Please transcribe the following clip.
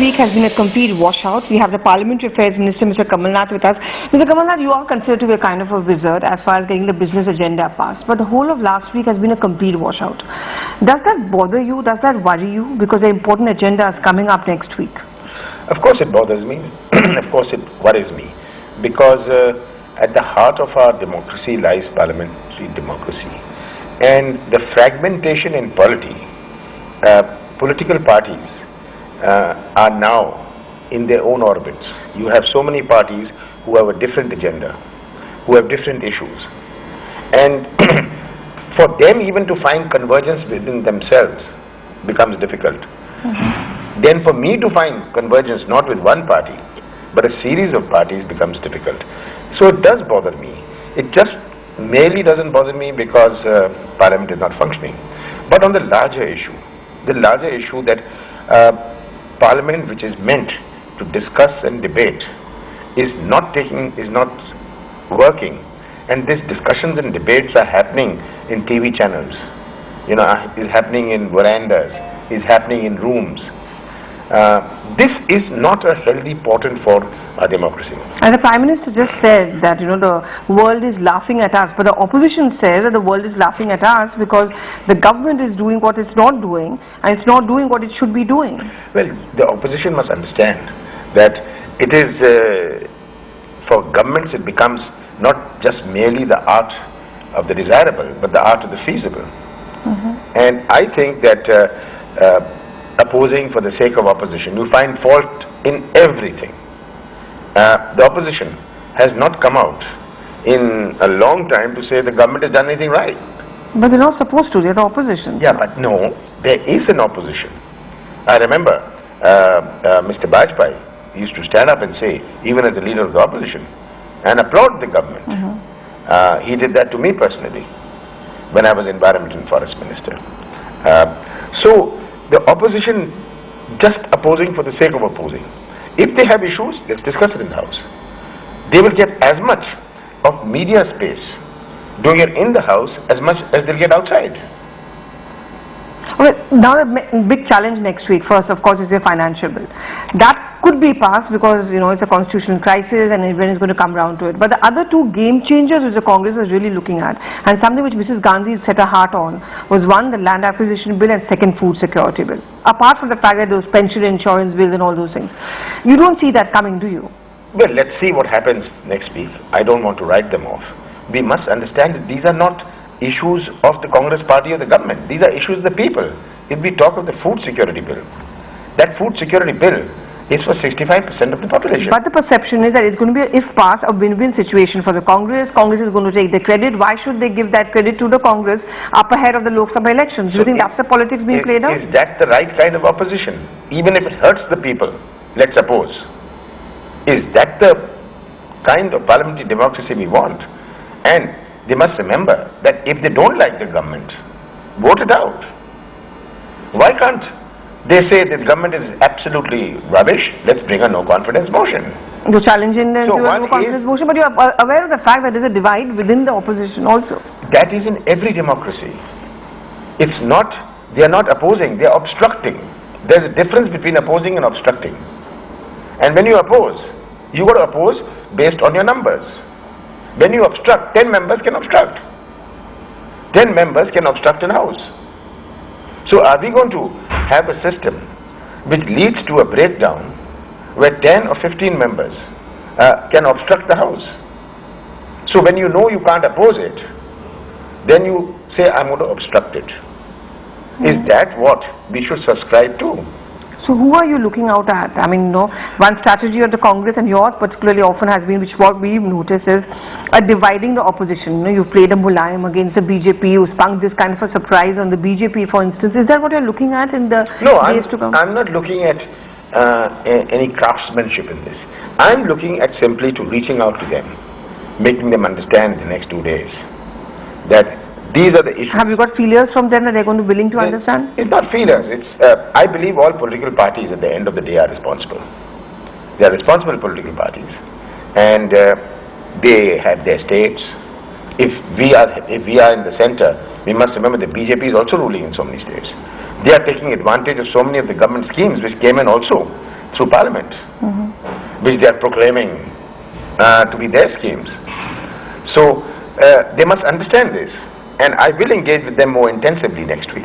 week has been a complete washout. We have the Parliamentary Affairs Minister, Mr. Kamal with us. Mr. Kamal, you are considered to be a kind of a wizard as far as getting the business agenda passed. But the whole of last week has been a complete washout. Does that bother you? Does that worry you? Because the important agenda is coming up next week. Of course it bothers me. Of course it worries me. Because at the heart of our democracy lies parliamentary democracy. And the fragmentation in polity, political parties are now in their own orbits. You have so many parties who have a different agenda, who have different issues. And for them even to find convergence within themselves becomes difficult. Then for me to find convergence not with one party, but a series of parties becomes difficult. So it does bother me. It just merely doesn't bother me because Parliament is not functioning. But on the larger issue that Parliament, which is meant to discuss and debate, is not working, and these discussions and debates are happening in TV channels, is happening in verandas, is happening in rooms. This is not a healthy portent for our democracy. And the Prime Minister just said that the world is laughing at us, but the opposition says that the world is laughing at us because the government is doing what it's not doing, and it's not doing what it should be doing. Well, the opposition must understand that it is for governments it becomes not just merely the art of the desirable, but the art of the feasible. And I think that opposing for the sake of opposition, you find fault in everything. The opposition has not come out in a long time to say the government has done anything right. But they're not supposed to, they're the opposition. Yeah, but no, there is an opposition. I remember Mr. Bajpai used to stand up and say, even as the leader of the opposition, and applaud the government. He did that to me personally when I was Environment and Forest Minister. So the opposition just opposing for the sake of opposing. If they have issues, let's discuss it in the House. They will get as much of media space doing it in the House as much as they'll get outside. Well, now the big challenge next week, first of course, is the financial bill. That could be passed because it's a constitutional crisis and everyone is going to come round to it. But the other two game changers which the Congress was really looking at, and something which Mrs. Gandhi set her heart on, was one, the land acquisition bill, and second, food security bill. Apart from the fact that those pension insurance bills and all those things. You don't see that coming, do you? Well, let's see what happens next week. I don't want to write them off. We must understand that these are not issues of the Congress party or the government. These are issues of the people. If we talk of the food security bill, that food security bill is for 65% of the population. But the perception is that it's going to be, if passed, a win-win situation for the Congress. Congress is going to take the credit. Why should they give that credit to the Congress up ahead of the Lok Sabha elections? Do you think that's the politics being played out? Is that the right kind of opposition? Even if it hurts the people, let's suppose. Is that the kind of parliamentary democracy we want? And they must remember that if they don't like the government, vote it out. Why can't they say the government is absolutely rubbish, let's bring a no confidence motion? You're challenging them to a no confidence motion, but you're aware of the fact that there's a divide within the opposition also. That is in every democracy. It's not, they are not opposing, they are obstructing. There's a difference between opposing and obstructing. And when you oppose, you got to oppose based on your numbers. When you obstruct, 10 members can obstruct. 10 members can obstruct an house. So are we going to have a system which leads to a breakdown where 10 or 15 members can obstruct the house? So when you know you can't oppose it, then you say, I'm going to obstruct it. Is that what we should subscribe to? So who are you looking out at? I mean, one strategy of the Congress, and yours particularly often has been, which what we've noticed is dividing the opposition. You played a Mulayam against the BJP, you spun this kind of a surprise on the BJP, for instance. Is that what you're looking at in the days to come? I'm not looking at any craftsmanship in this. I'm looking at simply to reaching out to them, making them understand the next 2 days that these are the issues. Have you got feelers from them that they're going to be willing to understand? It's not feelers. It's I believe all political parties at the end of the day are responsible. They are responsible political parties, and they have their states. If we are in the center, we must remember that BJP is also ruling in so many states. They are taking advantage of so many of the government schemes which came in also through Parliament, which they are proclaiming to be their schemes. So they must understand this, and I will engage with them more intensively next week.